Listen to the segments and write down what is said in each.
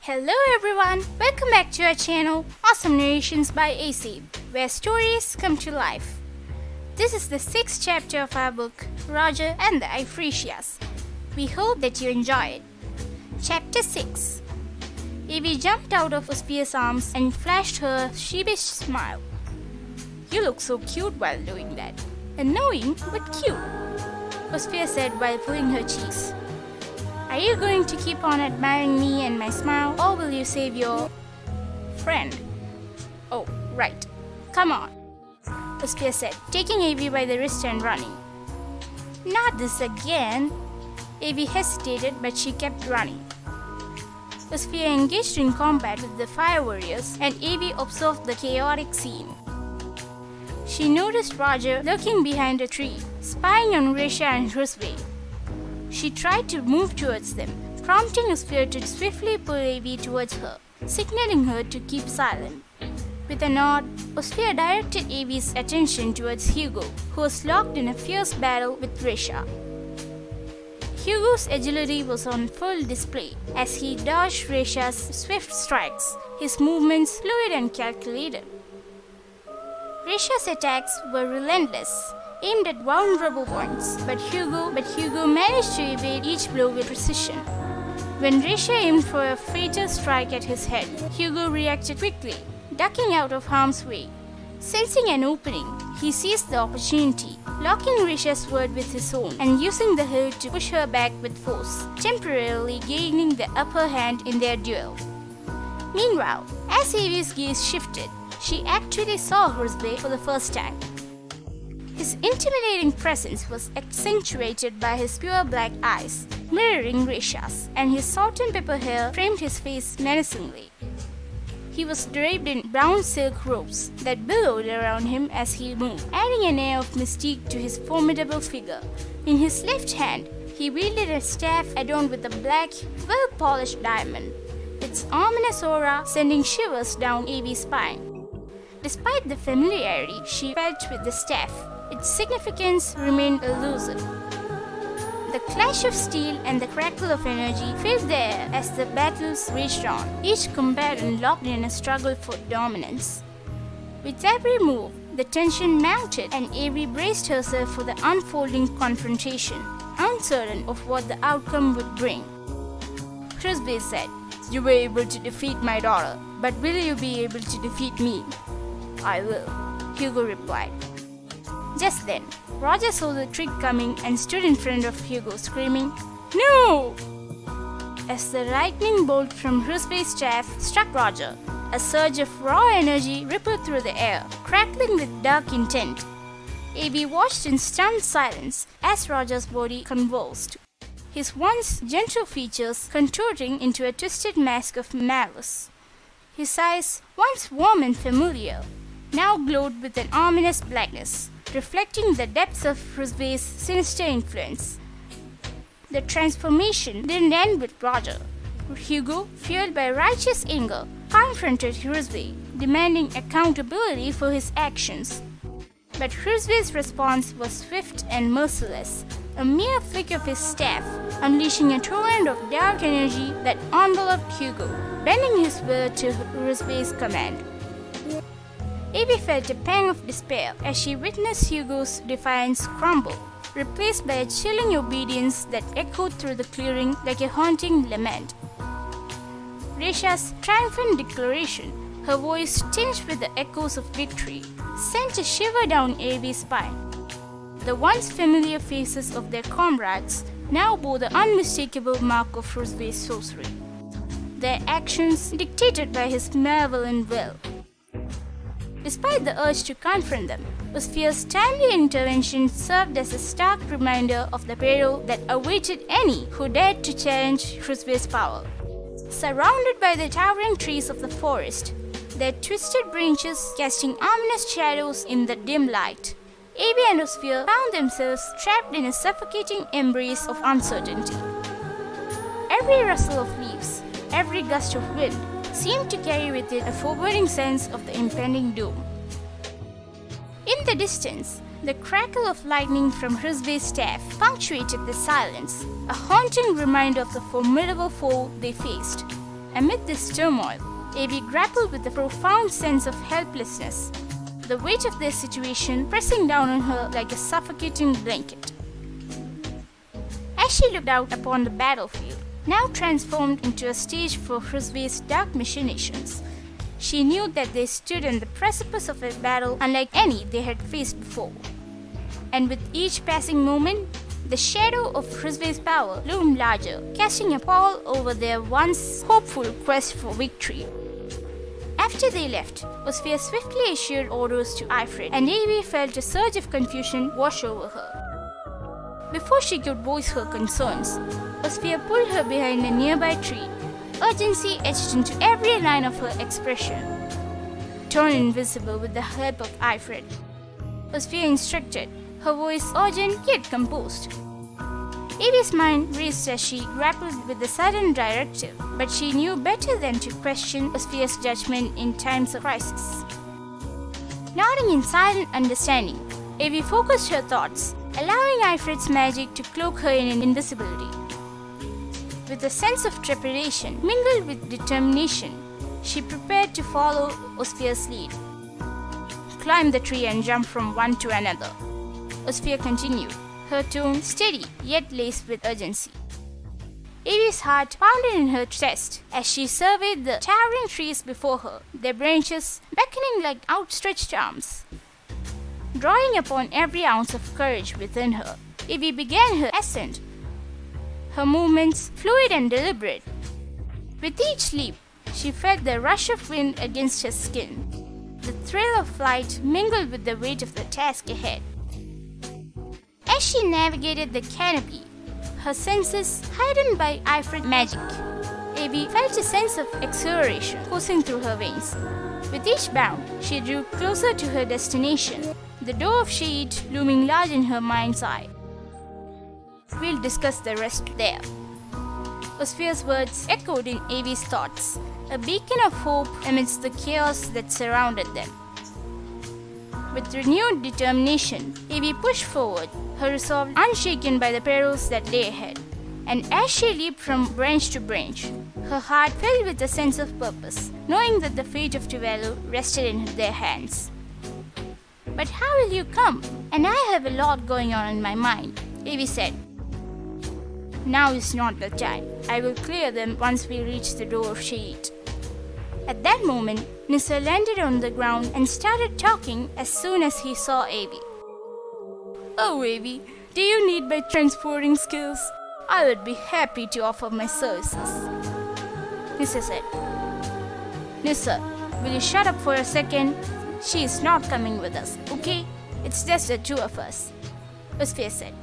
Hello everyone, welcome back to our channel Awesome Narrations by AisAve, where stories come to life. This is the 6th chapter of our book, Roger and the Ifratias. We hope that you enjoy it. Chapter 6. Evie jumped out of Ospia's arms and flashed her sheepish smile. You look so cute while doing that. Annoying but cute, Ospia said while pulling her cheeks. Are you going to keep on admiring me and my smile, or will you save your friend? Oh, right. Come on, Ospia said, taking Evie by the wrist and running. Not this again. Evie hesitated, but she kept running. Ospia engaged in combat with the fire warriors, and Evie observed the chaotic scene. She noticed Roger lurking behind a tree, spying on Risha and Hrzbet. She tried to move towards them, prompting Ospia to swiftly pull Evie towards her, signaling her to keep silent. With a nod, Ospia directed Evie's attention towards Hugo, who was locked in a fierce battle with Risha. Hugo's agility was on full display as he dodged Risha's swift strikes, his movements fluid and calculated. Risha's attacks were relentless, aimed at vulnerable points, but Hugo managed to evade each blow with precision. When Risha aimed for a fatal strike at his head, Hugo reacted quickly, ducking out of harm's way. Sensing an opening, he seized the opportunity, locking Risha's sword with his own and using the hilt to push her back with force, temporarily gaining the upper hand in their duel. Meanwhile, as Evie's gaze shifted, she actually saw Hrzbet for the first time. His intimidating presence was accentuated by his pure black eyes, mirroring Risha's, and his salt and pepper hair framed his face menacingly. He was draped in brown silk robes that billowed around him as he moved, adding an air of mystique to his formidable figure. In his left hand, he wielded a staff adorned with a black, well-polished diamond, its ominous aura sending shivers down Evie's spine. Despite the familiarity she felt with the staff, its significance remained elusive. The clash of steel and the crackle of energy filled the air as the battles raged on, each combatant locked in a struggle for dominance. With every move, the tension mounted and Evie braced herself for the unfolding confrontation, uncertain of what the outcome would bring. Hrzbet said, "You were able to defeat my daughter, but will you be able to defeat me?" "I will," Hugo replied. Just then, Roger saw the trick coming and stood in front of Hugo, screaming, "No!" As the lightning bolt from Hrzbet's staff struck Roger, a surge of raw energy rippled through the air, crackling with dark intent. Evie watched in stunned silence as Roger's body convulsed, his once gentle features contorting into a twisted mask of malice. His eyes, once warm and familiar, now glowed with an ominous blackness, reflecting the depths of Hrzbet's sinister influence. The transformation didn't end with Roger. Hugo, fueled by righteous anger, confronted Hrzbet, demanding accountability for his actions. But Hrzbet's response was swift and merciless, a mere flick of his staff, unleashing a torrent of dark energy that enveloped Hugo, bending his will to Hrzbet's command. Evie felt a pang of despair as she witnessed Hugo's defiance crumble, replaced by a chilling obedience that echoed through the clearing like a haunting lament. Risha's triumphant declaration, her voice tinged with the echoes of victory, sent a shiver down Evie's spine. The once familiar faces of their comrades now bore the unmistakable mark of Hrzbet's sorcery, their actions dictated by his malevolent will. Despite the urge to confront them, Ospia's timely intervention served as a stark reminder of the peril that awaited any who dared to challenge Hrzbet's power. Surrounded by the towering trees of the forest, their twisted branches casting ominous shadows in the dim light, Evie and Ospia found themselves trapped in a suffocating embrace of uncertainty. Every rustle of leaves, every gust of wind, seemed to carry with it a foreboding sense of the impending doom. In the distance, the crackle of lightning from Hrzbet's staff punctuated the silence, a haunting reminder of the formidable foe they faced. Amid this turmoil, Avi grappled with a profound sense of helplessness, the weight of their situation pressing down on her like a suffocating blanket. As she looked out upon the battlefield, now transformed into a stage for Frisbee's dark machinations, she knew that they stood on the precipice of a battle unlike any they had faced before. And with each passing moment, the shadow of Frisbee's power loomed larger, casting a pall over their once hopeful quest for victory. After they left, Osphere swiftly issued orders to Ifrit, and Avi felt a surge of confusion wash over her. Before she could voice her concerns, Osphere pulled her behind a nearby tree, urgency etched into every line of her expression. Turn invisible with the help of Ifrit, Osphere instructed, her voice urgent yet composed. Avi's mind raced as she grappled with the sudden directive, but she knew better than to question Osphere's judgment in times of crisis. Nodding in silent understanding, Avi focused her thoughts, allowing Ifrit's magic to cloak her in invisibility. With a sense of trepidation mingled with determination, she prepared to follow Osphere's lead. Climb the tree and jump from one to another, Osphere continued, her tone steady yet laced with urgency. Avi's heart pounded in her chest as she surveyed the towering trees before her, their branches beckoning like outstretched arms. Drawing upon every ounce of courage within her, Avi began her ascent, her movements fluid and deliberate. With each leap, she felt the rush of wind against her skin, the thrill of flight mingled with the weight of the task ahead. As she navigated the canopy, her senses heightened by Ifrit magic, Avi felt a sense of exhilaration coursing through her veins. With each bound, she drew closer to her destination, the door of shade looming large in her mind's eye. We'll discuss the rest there. Osphere's words echoed in Avi's thoughts, a beacon of hope amidst the chaos that surrounded them. With renewed determination, Avi pushed forward, her resolve unshaken by the perils that lay ahead. And as she leaped from branch to branch, her heart filled with a sense of purpose, knowing that the fate of Tuvalu rested in their hands. But how will you come? And I have a lot going on in my mind, Avi said. Now is not the time. I will clear them once we reach the door of shade. At that moment, Nissa landed on the ground and started talking as soon as he saw Avi. Oh, Avi, do you need my transporting skills? I would be happy to offer my services. Nissa said. Nissa, will you shut up for a second? She is not coming with us, okay? It's just the two of us, Osphere said.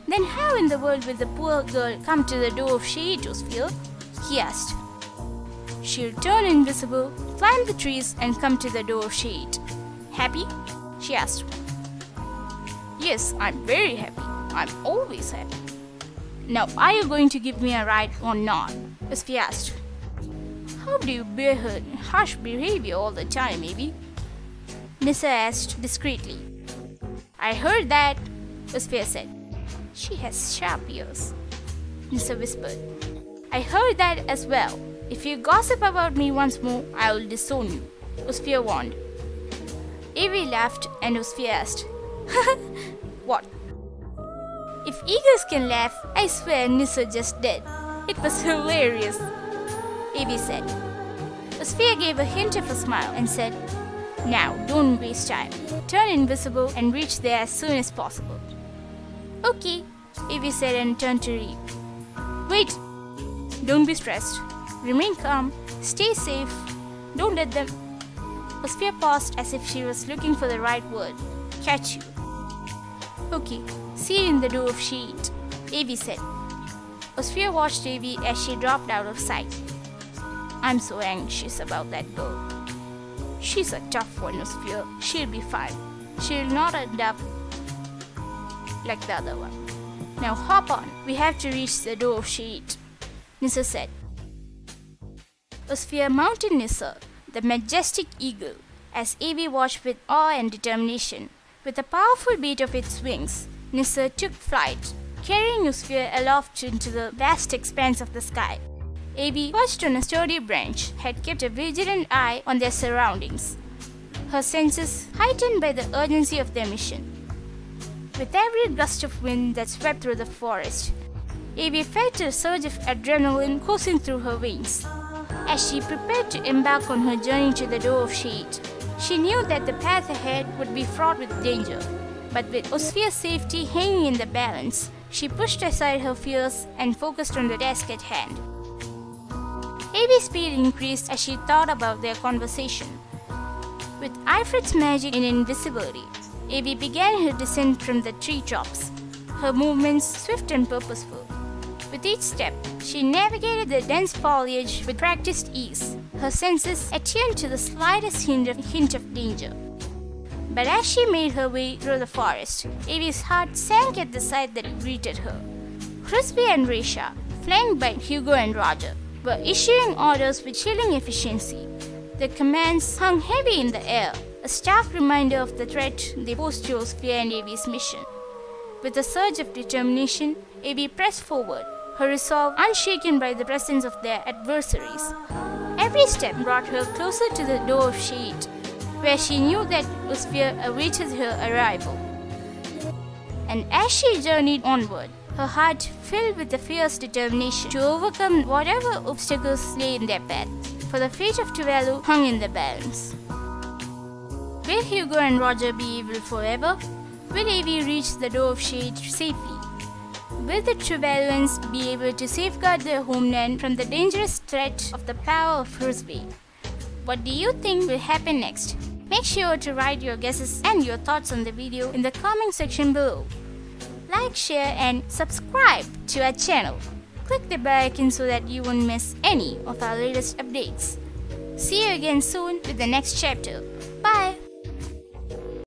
Then how in the world will the poor girl come to the door of shade, Osphere? He asked. She'll turn invisible, climb the trees, and come to the door of shade. Happy? She asked. Yes, I'm very happy. I'm always happy. Now, are you going to give me a ride or not? Osphere asked. How do you bear her harsh behavior all the time, Avi? Nissa asked discreetly. I heard that, Osphere said. She has sharp ears, Nissa whispered. I heard that as well. If you gossip about me once more, I will disown you, Osphere warned. Avi laughed and Osphere asked, What? If eagles can laugh, I swear Nissa just did. It was hilarious, Avi said. Osphere gave a hint of a smile and said, Now, don't waste time. Turn invisible and reach there as soon as possible. Okay, Avi said and turned to read. Wait, don't be stressed. Remain calm, stay safe, don't let them... Osphere paused as if she was looking for the right word. Catch you. Okay, see you in the door of shade, Avi said. Osphere watched Avi as she dropped out of sight. I'm so anxious about that girl. She's a tough one, Osphere. She'll be fine. She'll not end up like the other one. Now hop on. We have to reach the door of shade, Nissa said. Osphere mounted Nissa, the majestic eagle, as Avi watched with awe and determination. With a powerful beat of its wings, Nissa took flight, carrying Osphere aloft into the vast expanse of the sky. Abby, perched on a sturdy branch, had kept a vigilant eye on their surroundings, her senses heightened by the urgency of their mission. With every gust of wind that swept through the forest, Abby felt a surge of adrenaline coursing through her veins. As she prepared to embark on her journey to the door of shade, she knew that the path ahead would be fraught with danger. But with Osphia's safety hanging in the balance, she pushed aside her fears and focused on the task at hand. Abby's speed increased as she thought about their conversation. With Ifrit's magic and invisibility, Abby began her descent from the treetops, her movements swift and purposeful. With each step, she navigated the dense foliage with practiced ease, her senses attuned to the slightest hint of danger. But as she made her way through the forest, Abby's heart sank at the sight that greeted her. Crispy and Resha, flanked by Hugo and Roger, were issuing orders with chilling efficiency. The commands hung heavy in the air, a stark reminder of the threat they posed to Ospia and Abby's mission. With a surge of determination, Abby pressed forward, her resolve unshaken by the presence of their adversaries. Every step brought her closer to the door of shade, where she knew that Ospia awaited her arrival. And as she journeyed onward, her heart filled with a fierce determination to overcome whatever obstacles lay in their path, for the fate of Tuvalu hung in the balance. Will Hugo and Roger be evil forever? Will Abby reach the door of shade safely? Will the Tuvaluans be able to safeguard their homeland from the dangerous threat of the power of Hrzbi? What do you think will happen next? Make sure to write your guesses and your thoughts on the video in the comment section below. Like, share and subscribe to our channel. Click the bell icon so that you won't miss any of our latest updates. See you again soon with the next chapter. Bye!